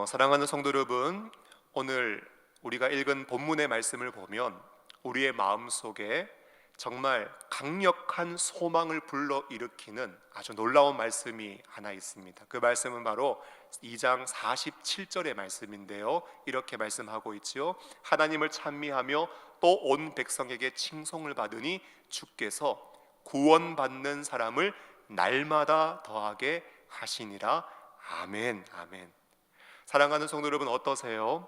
사랑하는 성도 여러분, 오늘 우리가 읽은 본문의 말씀을 보면 우리의 마음속에 정말 강력한 소망을 불러일으키는 아주 놀라운 말씀이 하나 있습니다. 그 말씀은 바로 2장 47절의 말씀인데요, 이렇게 말씀하고 있지요. 하나님을 찬미하며 또 온 백성에게 칭송을 받으니 주께서 구원받는 사람을 날마다 더하게 하시니라. 아멘. 아멘. 사랑하는 성도 여러분, 어떠세요?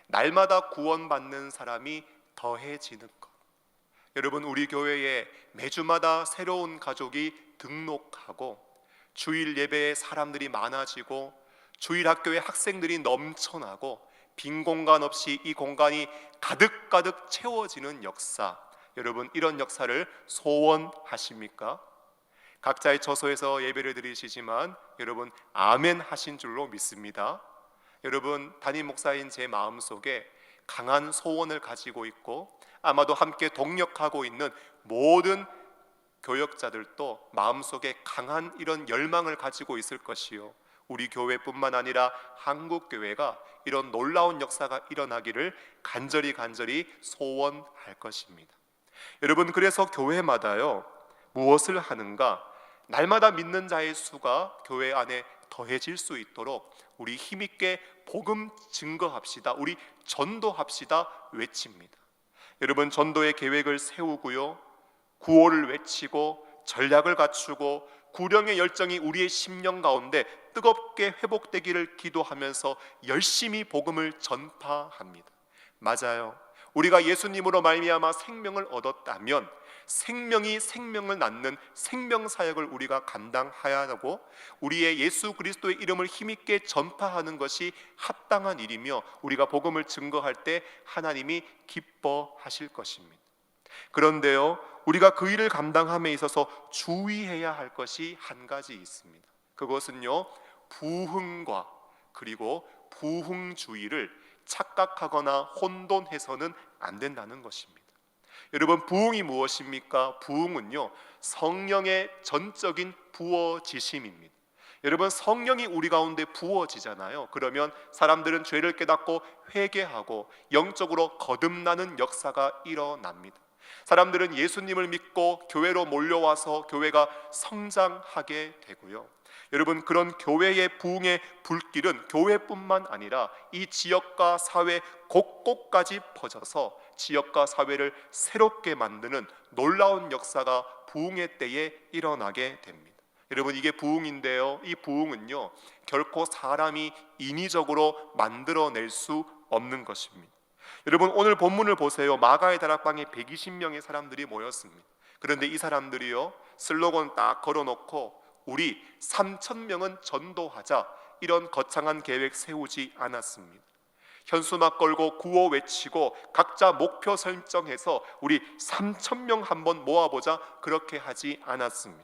날마다 구원받는 사람이 더해지는 것. 여러분, 우리 교회에 매주마다 새로운 가족이 등록하고 주일 예배에 사람들이 많아지고 주일 학교에 학생들이 넘쳐나고 빈 공간 없이 이 공간이 가득가득 채워지는 역사, 여러분, 이런 역사를 소원하십니까? 각자의 처소에서 예배를 드리시지만 여러분 아멘 하신 줄로 믿습니다. 여러분, 담임 목사인 제 마음속에 강한 소원을 가지고 있고 아마도 함께 동력하고 있는 모든 교역자들도 마음속에 강한 이런 열망을 가지고 있을 것이요, 우리 교회뿐만 아니라 한국교회가 이런 놀라운 역사가 일어나기를 간절히 소원할 것입니다. 여러분, 그래서 교회마다요 무엇을 하는가? 날마다 믿는 자의 수가 교회 안에 더해질 수 있도록 우리 힘있게 복음 증거합시다, 우리 전도합시다 외칩니다. 여러분, 전도의 계획을 세우고요, 구호를 외치고 전략을 갖추고 구령의 열정이 우리의 심령 가운데 뜨겁게 회복되기를 기도하면서 열심히 복음을 전파합니다. 맞아요. 우리가 예수님으로 말미암아 생명을 얻었다면 생명이 생명을 낳는 생명사역을 우리가 감당해야 하고 우리의 예수 그리스도의 이름을 힘있게 전파하는 것이 합당한 일이며 우리가 복음을 증거할 때 하나님이 기뻐하실 것입니다. 그런데요, 우리가 그 일을 감당함에 있어서 주의해야 할 것이 한 가지 있습니다. 그것은요, 부흥과 그리고 부흥주의를 착각하거나 혼돈해서는 안 된다는 것입니다. 여러분, 부흥이 무엇입니까? 부흥은요, 성령의 전적인 부어지심입니다. 여러분, 성령이 우리 가운데 부어지잖아요. 그러면 사람들은 죄를 깨닫고 회개하고 영적으로 거듭나는 역사가 일어납니다. 사람들은 예수님을 믿고 교회로 몰려와서 교회가 성장하게 되고요. 여러분, 그런 교회의 부흥의 불길은 교회뿐만 아니라 이 지역과 사회 곳곳까지 퍼져서 지역과 사회를 새롭게 만드는 놀라운 역사가 부흥의 때에 일어나게 됩니다. 여러분, 이게 부흥인데요, 이 부흥은요 결코 사람이 인위적으로 만들어낼 수 없는 것입니다. 여러분, 오늘 본문을 보세요. 마가의 다락방에 120명의 사람들이 모였습니다. 그런데 이 사람들이요 슬로건 딱 걸어놓고 우리 3,000명은 전도하자, 이런 거창한 계획 세우지 않았습니다. 현수막 걸고 구호 외치고 각자 목표 설정해서 우리 3,000명 한번 모아보자, 그렇게 하지 않았습니다.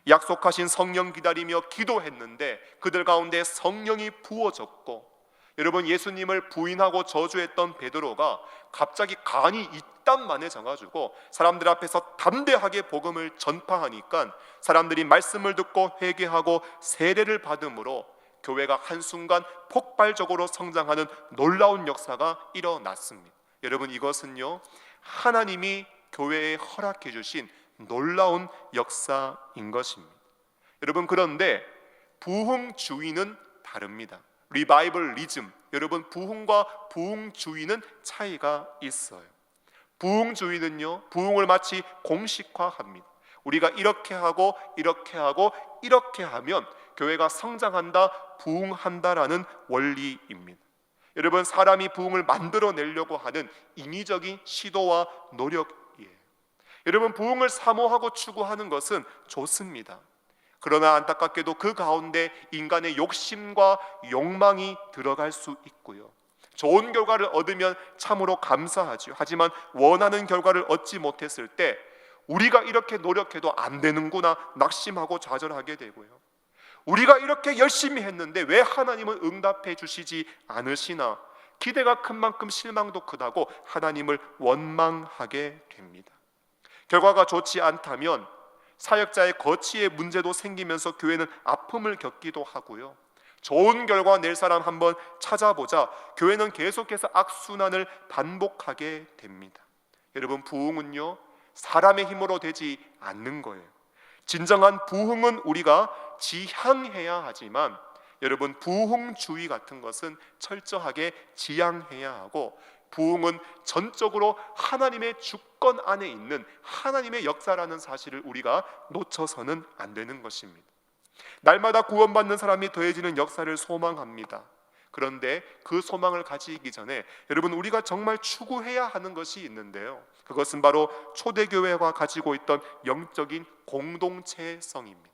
약속하신 성령 기다리며 기도했는데 그들 가운데 성령이 부어졌고, 여러분, 예수님을 부인하고 저주했던 베드로가 갑자기 간이 이딴만에 져가지고 사람들 앞에서 담대하게 복음을 전파하니까 사람들이 말씀을 듣고 회개하고 세례를 받음으로 교회가 한순간 폭발적으로 성장하는 놀라운 역사가 일어났습니다. 여러분, 이것은요 하나님이 교회에 허락해 주신 놀라운 역사인 것입니다. 여러분, 그런데 부흥주의는 다릅니다. 리바이벌리즘, 여러분, 부흥과 부흥주의는 차이가 있어요. 부흥주의는요 부흥을 마치 공식화합니다. 우리가 이렇게 하고 이렇게 하고 이렇게 하면 교회가 성장한다, 부흥한다라는 원리입니다. 여러분, 사람이 부흥을 만들어내려고 하는 인위적인 시도와 노력이에요. 여러분, 부흥을 사모하고 추구하는 것은 좋습니다. 그러나 안타깝게도 그 가운데 인간의 욕심과 욕망이 들어갈 수 있고요, 좋은 결과를 얻으면 참으로 감사하죠. 하지만 원하는 결과를 얻지 못했을 때 우리가 이렇게 노력해도 안 되는구나 낙심하고 좌절하게 되고요, 우리가 이렇게 열심히 했는데 왜 하나님은 응답해 주시지 않으시나, 기대가 큰 만큼 실망도 크다고 하나님을 원망하게 됩니다. 결과가 좋지 않다면 사역자의 거취의 문제도 생기면서 교회는 아픔을 겪기도 하고요, 좋은 결과 낼 사람 한번 찾아보자. 교회는 계속해서 악순환을 반복하게 됩니다. 여러분, 부흥은요, 사람의 힘으로 되지 않는 거예요. 진정한 부흥은 우리가 지향해야 하지만, 여러분, 부흥주의 같은 것은 철저하게 지향해야 하고, 부흥은 전적으로 하나님의 주권 안에 있는 하나님의 역사라는 사실을 우리가 놓쳐서는 안 되는 것입니다. 날마다 구원받는 사람이 더해지는 역사를 소망합니다. 그런데 그 소망을 가지기 전에 여러분, 우리가 정말 추구해야 하는 것이 있는데요, 그것은 바로 초대교회가 가지고 있던 영적인 공동체성입니다.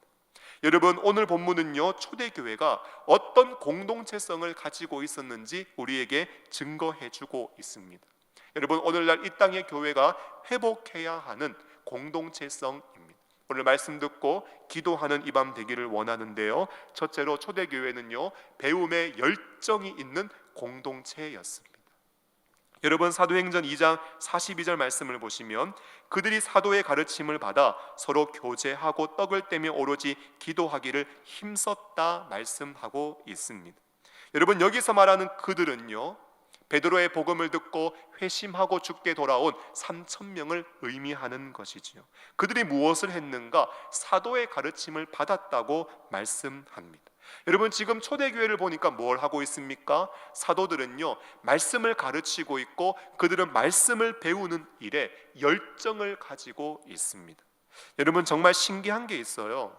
여러분, 오늘 본문은요, 초대교회가 어떤 공동체성을 가지고 있었는지 우리에게 증거해주고 있습니다. 여러분, 오늘날 이 땅의 교회가 회복해야 하는 공동체성입니다. 오늘 말씀 듣고 기도하는 이 밤 되기를 원하는데요, 첫째로 초대교회는요, 배움에 열정이 있는 공동체였습니다. 여러분, 사도행전 2장 42절 말씀을 보시면 그들이 사도의 가르침을 받아 서로 교제하고 떡을 떼며 오로지 기도하기를 힘썼다 말씀하고 있습니다. 여러분, 여기서 말하는 그들은요, 베드로의 복음을 듣고 회심하고 죽게 돌아온 3,000명을 의미하는 것이지요. 그들이 무엇을 했는가? 사도의 가르침을 받았다고 말씀합니다. 여러분, 지금 초대교회를 보니까 뭘 하고 있습니까? 사도들은요, 말씀을 가르치고 있고 그들은 말씀을 배우는 일에 열정을 가지고 있습니다. 여러분, 정말 신기한 게 있어요.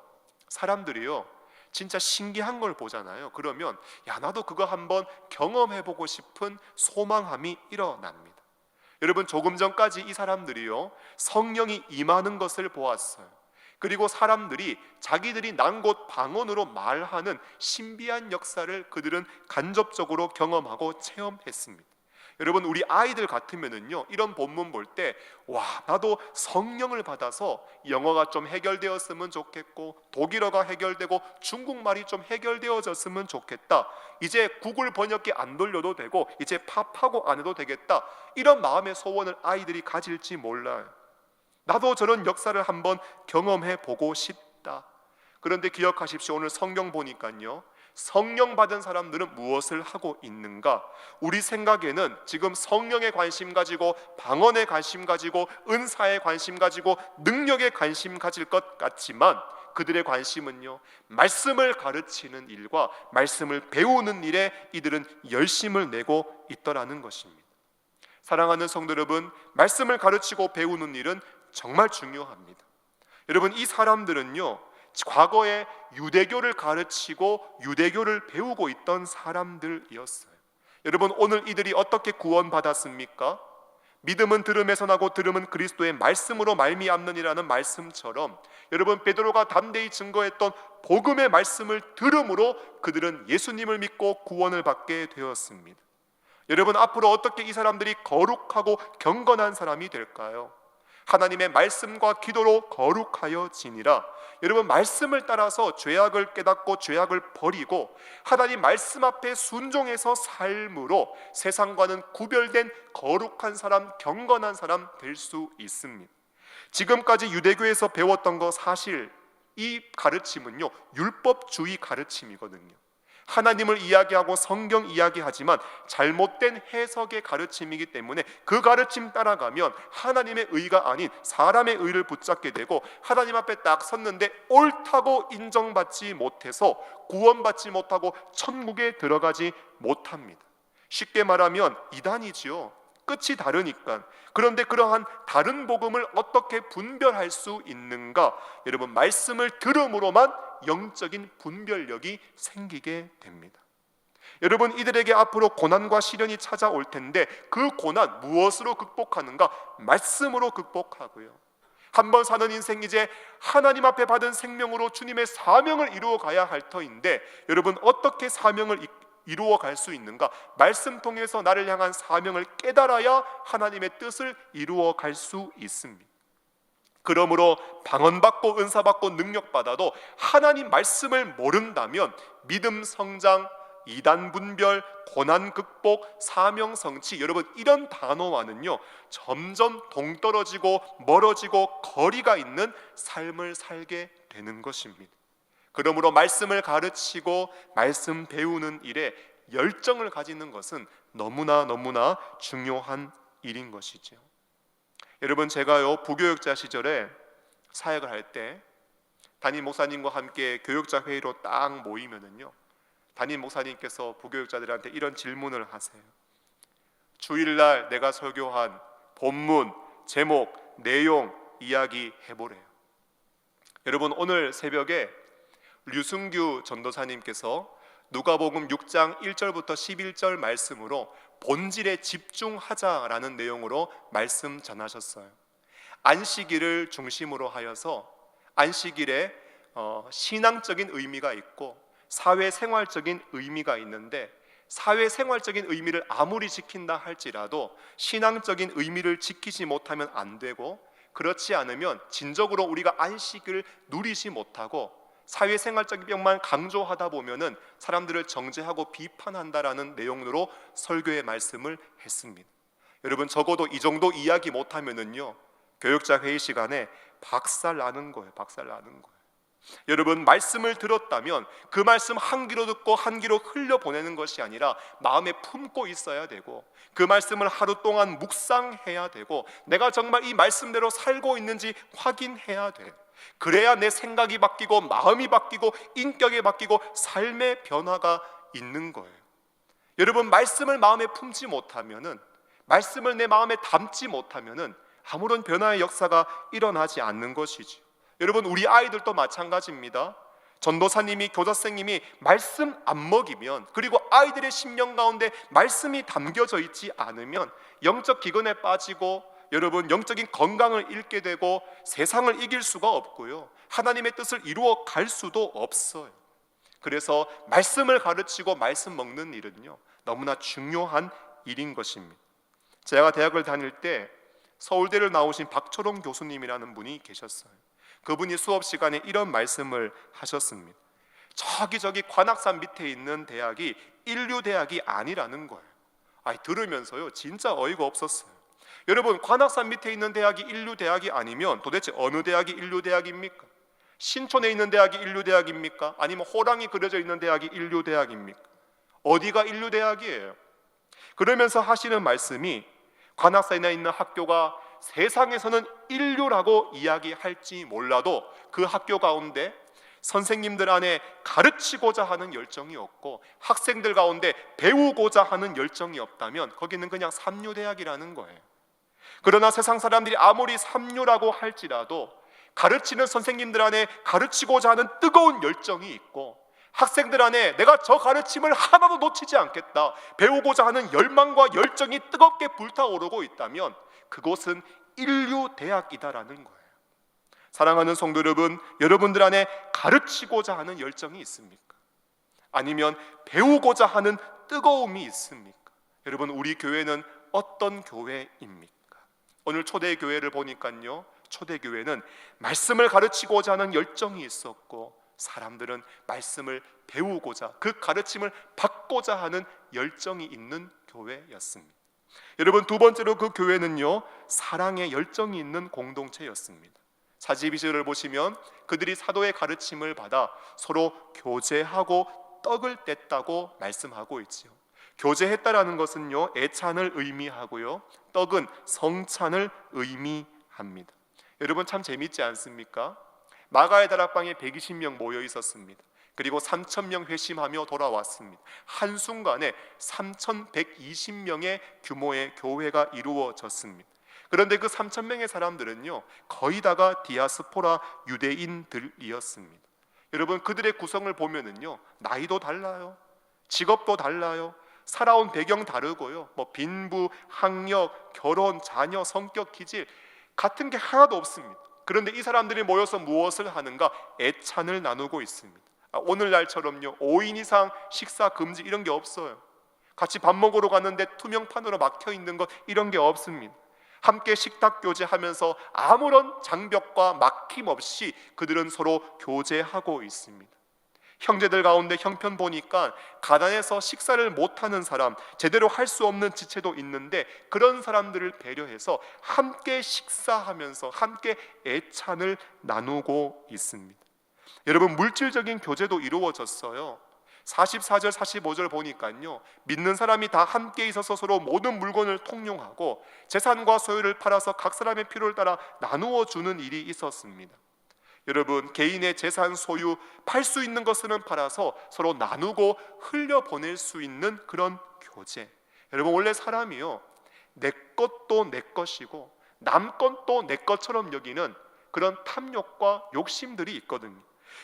사람들이요, 진짜 신기한 걸 보잖아요. 그러면 나도 그거 한번 경험해보고 싶은 소망함이 일어납니다. 여러분, 조금 전까지 이 사람들이요, 성령이 임하는 것을 보았어요. 그리고 사람들이 자기들이 난 곳 방언으로 말하는 신비한 역사를 그들은 간접적으로 경험하고 체험했습니다. 여러분, 우리 아이들 같으면은요, 이런 본문 볼 때 나도 성령을 받아서 영어가 좀 해결되었으면 좋겠고, 독일어가 해결되고, 중국말이 좀 해결되어졌으면 좋겠다. 이제 구글 번역기 안 돌려도 되고, 이제 팝하고 안 해도 되겠다. 이런 마음의 소원을 아이들이 가질지 몰라요. 나도 저런 역사를 한번 경험해 보고 싶다. 그런데 기억하십시오. 오늘 성경 보니까요, 성령 받은 사람들은 무엇을 하고 있는가? 우리 생각에는 지금 성령에 관심 가지고, 방언에 관심 가지고, 은사에 관심 가지고, 능력에 관심 가질 것 같지만 그들의 관심은요, 말씀을 가르치는 일과 말씀을 배우는 일에 이들은 열심을 내고 있더라는 것입니다. 사랑하는 성도 여러분, 말씀을 가르치고 배우는 일은 정말 중요합니다. 여러분, 이 사람들은요, 과거에 유대교를 가르치고 유대교를 배우고 있던 사람들이었어요. 여러분, 오늘 이들이 어떻게 구원받았습니까? 믿음은 들음에서 나고 들음은 그리스도의 말씀으로 말미암느니라는 말씀처럼, 여러분, 베드로가 담대히 증거했던 복음의 말씀을 들음으로 그들은 예수님을 믿고 구원을 받게 되었습니다. 여러분, 앞으로 어떻게 이 사람들이 거룩하고 경건한 사람이 될까요? 하나님의 말씀과 기도로 거룩하여 지니라. 여러분, 말씀을 따라서 죄악을 깨닫고 죄악을 버리고 하나님 말씀 앞에 순종해서 삶으로 세상과는 구별된 거룩한 사람, 경건한 사람 될 수 있습니다. 지금까지 유대교에서 배웠던 거, 사실 이 가르침은요, 율법주의 가르침이거든요. 하나님을 이야기하고 성경 이야기하지만 잘못된 해석의 가르침이기 때문에 그 가르침 따라가면 하나님의 의가 아닌 사람의 의를 붙잡게 되고, 하나님 앞에 딱 섰는데 옳다고 인정받지 못해서 구원받지 못하고 천국에 들어가지 못합니다. 쉽게 말하면 이단이지요. 끝이 다르니까. 그런데 그러한 다른 복음을 어떻게 분별할 수 있는가? 여러분, 말씀을 들음으로만 영적인 분별력이 생기게 됩니다. 여러분, 이들에게 앞으로 고난과 시련이 찾아올 텐데 그 고난 무엇으로 극복하는가? 말씀으로 극복하고요. 한번 사는 인생, 이제 하나님 앞에 받은 생명으로 주님의 사명을 이루어 가야 할 터인데, 여러분, 어떻게 사명을 이루어 갈 수 있는가? 말씀 통해서 나를 향한 사명을 깨달아야 하나님의 뜻을 이루어 갈 수 있습니다. 그러므로 방언받고 은사받고 능력받아도 하나님 말씀을 모른다면 믿음 성장, 이단 분별, 고난 극복, 사명 성취, 여러분, 이런 단어와는요 점점 동떨어지고 멀어지고 거리가 있는 삶을 살게 되는 것입니다. 그러므로 말씀을 가르치고 말씀 배우는 일에 열정을 가지는 것은 너무나 중요한 일인 것이죠. 여러분, 제가요 부교육자 시절에 사역을 할 때 담임 목사님과 함께 교육자 회의로 딱 모이면은요, 담임 목사님께서 부교육자들한테 이런 질문을 하세요. 주일날 내가 설교한 본문, 제목, 내용 이야기해보래요. 여러분, 오늘 새벽에 류승규 전도사님께서 누가복음 6장 1절부터 11절 말씀으로 본질에 집중하자라는 내용으로 말씀 전하셨어요. 안식일을 중심으로 하여서 안식일에 신앙적인 의미가 있고 사회생활적인 의미가 있는데, 사회생활적인 의미를 아무리 지킨다 할지라도 신앙적인 의미를 지키지 못하면 안 되고, 그렇지 않으면 진정으로 우리가 안식을 누리지 못하고 사회생활적인 면만 강조하다 보면은 사람들을 정죄하고 비판한다라는 내용으로 설교의 말씀을 했습니다. 여러분, 적어도 이 정도 이야기 못하면은요 교육자 회의 시간에 박살 나는 거예요. 여러분, 말씀을 들었다면 그 말씀 한 귀로 듣고 한 귀로 흘려보내는 것이 아니라 마음에 품고 있어야 되고, 그 말씀을 하루 동안 묵상해야 되고, 내가 정말 이 말씀대로 살고 있는지 확인해야 돼. 그래야 내 생각이 바뀌고 마음이 바뀌고 인격이 바뀌고 삶의 변화가 있는 거예요. 여러분, 말씀을 마음에 품지 못하면은, 말씀을 내 마음에 담지 못하면은 아무런 변화의 역사가 일어나지 않는 것이죠. 여러분, 우리 아이들도 마찬가지입니다. 전도사님이, 교사선생님이 말씀 안 먹이면, 그리고 아이들의 심령 가운데 말씀이 담겨져 있지 않으면 영적 기근에 빠지고, 여러분, 영적인 건강을 잃게 되고 세상을 이길 수가 없고요, 하나님의 뜻을 이루어 갈 수도 없어요. 그래서 말씀을 가르치고 말씀 먹는 일은요 너무나 중요한 일인 것입니다. 제가 대학을 다닐 때 서울대를 나오신 박초롱 교수님이라는 분이 계셨어요. 그분이 수업 시간에 이런 말씀을 하셨습니다. 저기 관악산 밑에 있는 대학이 인류대학이 아니라는 거예요. 들으면서요 진짜 어이가 없었어요. 여러분, 관악산 밑에 있는 대학이 인류대학이 아니면 도대체 어느 대학이 인류대학입니까? 신촌에 있는 대학이 인류대학입니까? 아니면 호랑이 그려져 있는 대학이 인류대학입니까? 어디가 인류대학이에요? 그러면서 하시는 말씀이, 관악산에 있는 학교가 세상에서는 인류라고 이야기할지 몰라도 그 학교 가운데 선생님들 안에 가르치고자 하는 열정이 없고 학생들 가운데 배우고자 하는 열정이 없다면 거기는 그냥 삼류대학이라는 거예요. 그러나 세상 사람들이 아무리 삼류라고 할지라도 가르치는 선생님들 안에 가르치고자 하는 뜨거운 열정이 있고, 학생들 안에 내가 저 가르침을 하나도 놓치지 않겠다, 배우고자 하는 열망과 열정이 뜨겁게 불타오르고 있다면 그곳은 인류대학이다라는 거예요. 사랑하는 성도 여러분, 여러분들 안에 가르치고자 하는 열정이 있습니까? 아니면 배우고자 하는 뜨거움이 있습니까? 여러분, 우리 교회는 어떤 교회입니까? 오늘 초대교회를 보니까요, 초대교회는 말씀을 가르치고자 하는 열정이 있었고, 사람들은 말씀을 배우고자, 그 가르침을 받고자 하는 열정이 있는 교회였습니다. 여러분, 두 번째로 그 교회는요 사랑의 열정이 있는 공동체였습니다. 사지비절을 보시면 그들이 사도의 가르침을 받아 서로 교제하고 떡을 뗐다고 말씀하고 있지요. 교제했다라는 것은요 애찬을 의미하고요, 떡은 성찬을 의미합니다. 여러분, 참 재밌지 않습니까? 마가의 다락방에 120명 모여 있었습니다. 그리고 3,000명 회심하며 돌아왔습니다. 한순간에 3,120명의 규모의 교회가 이루어졌습니다. 그런데 그 3,000명의 사람들은요 거의 다가 디아스포라 유대인들이었습니다. 여러분, 그들의 구성을 보면은요 나이도 달라요, 직업도 달라요, 살아온 배경 다르고요, 빈부, 학력, 결혼, 자녀, 성격, 기질 같은 게 하나도 없습니다. 그런데 이 사람들이 모여서 무엇을 하는가? 애찬을 나누고 있습니다. 오늘날처럼요 5인 이상 식사 금지 이런 게 없어요. 같이 밥 먹으러 갔는데 투명판으로 막혀 있는 것 이런 게 없습니다. 함께 식탁 교제하면서 아무런 장벽과 막힘 없이 그들은 서로 교제하고 있습니다. 형제들 가운데 형편 보니까 가난해서 식사를 못하는 사람, 제대로 할 수 없는 지체도 있는데 그런 사람들을 배려해서 함께 식사하면서 함께 애찬을 나누고 있습니다. 여러분, 물질적인 교제도 이루어졌어요. 44절 45절 보니까요, 믿는 사람이 다 함께 있어서 서로 모든 물건을 통용하고 재산과 소유를 팔아서 각 사람의 필요를 따라 나누어 주는 일이 있었습니다. 여러분, 개인의 재산, 소유, 팔 수 있는 것은 팔아서 서로 나누고 흘려보낼 수 있는 그런 교제. 여러분, 원래 사람이요, 내 것도 내 것이고 남 것도 내 것처럼 여기는 그런 탐욕과 욕심들이 있거든요.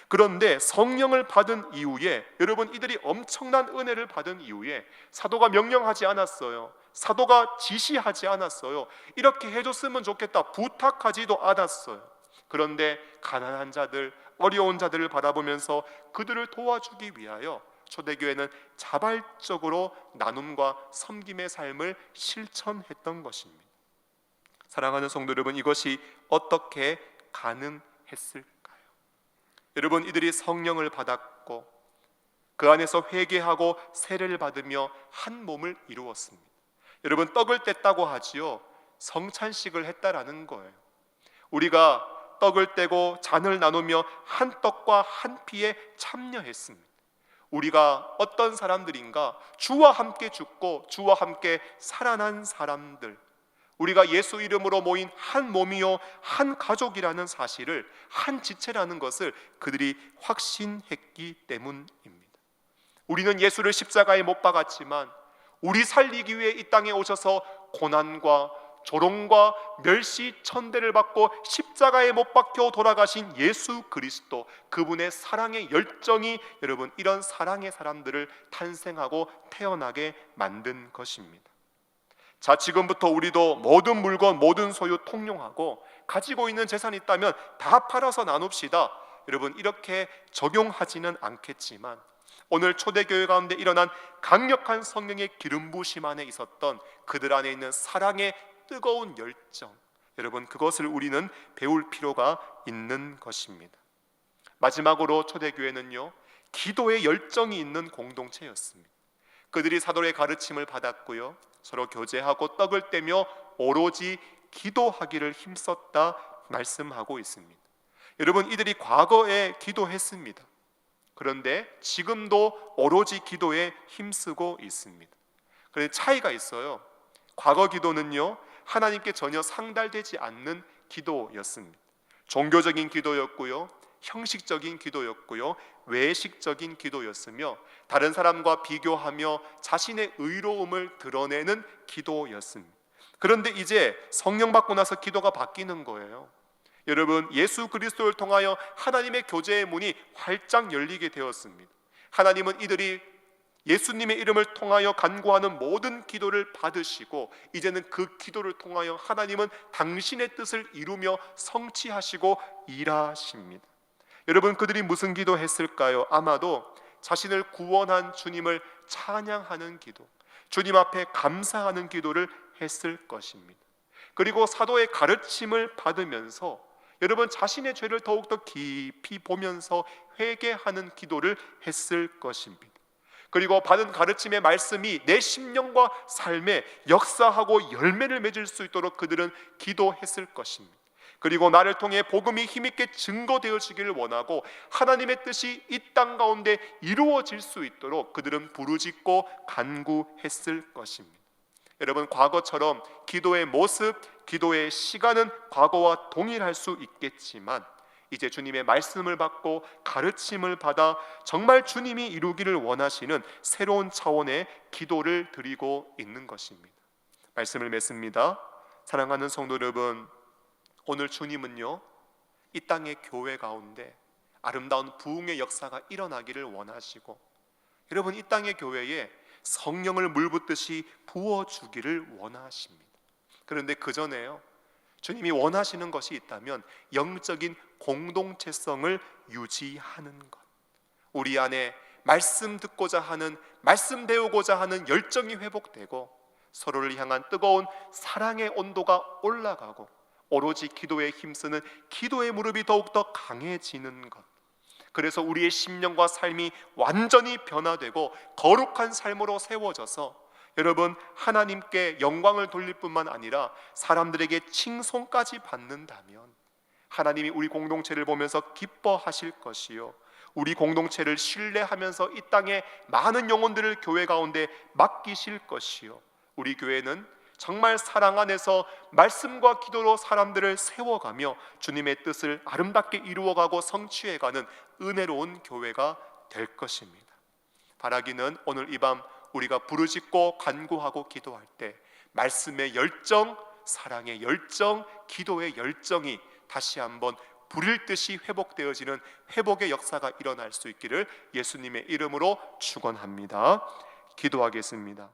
그런데 성령을 받은 이후에, 여러분, 이들이 엄청난 은혜를 받은 이후에 사도가 명령하지 않았어요. 사도가 지시하지 않았어요. 이렇게 해줬으면 좋겠다 부탁하지도 않았어요. 그런데 가난한 자들, 어려운 자들을 바라보면서 그들을 도와주기 위하여 초대교회는 자발적으로 나눔과 섬김의 삶을 실천했던 것입니다. 사랑하는 성도 여러분, 이것이 어떻게 가능했을까요? 여러분, 이들이 성령을 받았고 그 안에서 회개하고 세례를 받으며 한 몸을 이루었습니다. 여러분, 떡을 뗐다고 하지요, 성찬식을 했다라는 거예요. 우리가 떡을 떼고 잔을 나누며 한 떡과 한 피에 참여했습니다. 우리가 어떤 사람들인가? 주와 함께 죽고 주와 함께 살아난 사람들, 우리가 예수 이름으로 모인 한 몸이요 한 가족이라는 사실을, 한 지체라는 것을 그들이 확신했기 때문입니다. 우리는 예수를 십자가에 못 박았지만 우리 살리기 위해 이 땅에 오셔서 고난과 조롱과 멸시 천대를 받고 십자가에 못 박혀 돌아가신 예수 그리스도, 그분의 사랑의 열정이 여러분, 이런 사랑의 사람들을 탄생하고 태어나게 만든 것입니다. 자, 지금부터 우리도 모든 물건, 모든 소유 통용하고 가지고 있는 재산이 있다면 다 팔아서 나눕시다. 여러분, 이렇게 적용하지는 않겠지만 오늘 초대교회 가운데 일어난 강력한 성령의 기름 부으심 안에 있었던 그들 안에 있는 사랑의 뜨거운 열정, 여러분, 그것을 우리는 배울 필요가 있는 것입니다. 마지막으로 초대교회는요, 기도의 열정이 있는 공동체였습니다. 그들이 사도의 가르침을 받았고요, 서로 교제하고 떡을 떼며 오로지 기도하기를 힘썼다 말씀하고 있습니다. 여러분, 이들이 과거에 기도했습니다. 그런데 지금도 오로지 기도에 힘쓰고 있습니다. 그런데 차이가 있어요. 과거 기도는요, 하나님께 전혀 상달되지 않는 기도였습니다. 종교적인 기도였고요, 형식적인 기도였고요, 외식적인 기도였으며 다른 사람과 비교하며 자신의 의로움을 드러내는 기도였습니다. 그런데 이제 성령 받고 나서 기도가 바뀌는 거예요. 여러분, 예수 그리스도를 통하여 하나님의 교제의 문이 활짝 열리게 되었습니다. 하나님은 이들이 예수님의 이름을 통하여 간구하는 모든 기도를 받으시고 이제는 그 기도를 통하여 하나님은 당신의 뜻을 이루며 성취하시고 일하십니다. 여러분, 그들이 무슨 기도했을까요? 아마도 자신을 구원한 주님을 찬양하는 기도, 주님 앞에 감사하는 기도를 했을 것입니다. 그리고 사도의 가르침을 받으면서 여러분, 자신의 죄를 더욱더 깊이 보면서 회개하는 기도를 했을 것입니다. 그리고 받은 가르침의 말씀이 내 심령과 삶에 역사하고 열매를 맺을 수 있도록 그들은 기도했을 것입니다. 그리고 나를 통해 복음이 힘있게 증거되어지기를 원하고 하나님의 뜻이 이 땅 가운데 이루어질 수 있도록 그들은 부르짖고 간구했을 것입니다. 여러분, 과거처럼 기도의 모습, 기도의 시간은 과거와 동일할 수 있겠지만 이제 주님의 말씀을 받고 가르침을 받아 정말 주님이 이루기를 원하시는 새로운 차원의 기도를 드리고 있는 것입니다. 말씀을 맺습니다. 사랑하는 성도 여러분, 오늘 주님은요, 이 땅의 교회 가운데 아름다운 부흥의 역사가 일어나기를 원하시고 여러분, 이 땅의 교회에 성령을 물붓듯이 부어주기를 원하십니다. 그런데 그 전에요, 주님이 원하시는 것이 있다면 영적인 공동체성을 유지하는 것, 우리 안에 말씀 듣고자 하는, 말씀 배우고자 하는 열정이 회복되고 서로를 향한 뜨거운 사랑의 온도가 올라가고 오로지 기도에 힘쓰는 기도의 무릎이 더욱더 강해지는 것, 그래서 우리의 심령과 삶이 완전히 변화되고 거룩한 삶으로 세워져서 여러분, 하나님께 영광을 돌릴 뿐만 아니라 사람들에게 칭송까지 받는다면 하나님이 우리 공동체를 보면서 기뻐하실 것이요, 우리 공동체를 신뢰하면서 이 땅에 많은 영혼들을 교회 가운데 맡기실 것이요, 우리 교회는 정말 사랑 안에서 말씀과 기도로 사람들을 세워가며 주님의 뜻을 아름답게 이루어가고 성취해가는 은혜로운 교회가 될 것입니다. 바라기는 오늘 이 밤 우리가 부르짖고 간구하고 기도할 때 말씀의 열정, 사랑의 열정, 기도의 열정이 다시 한번 불일 듯이 회복되어지는 회복의 역사가 일어날 수 있기를 예수님의 이름으로 축원합니다. 기도하겠습니다.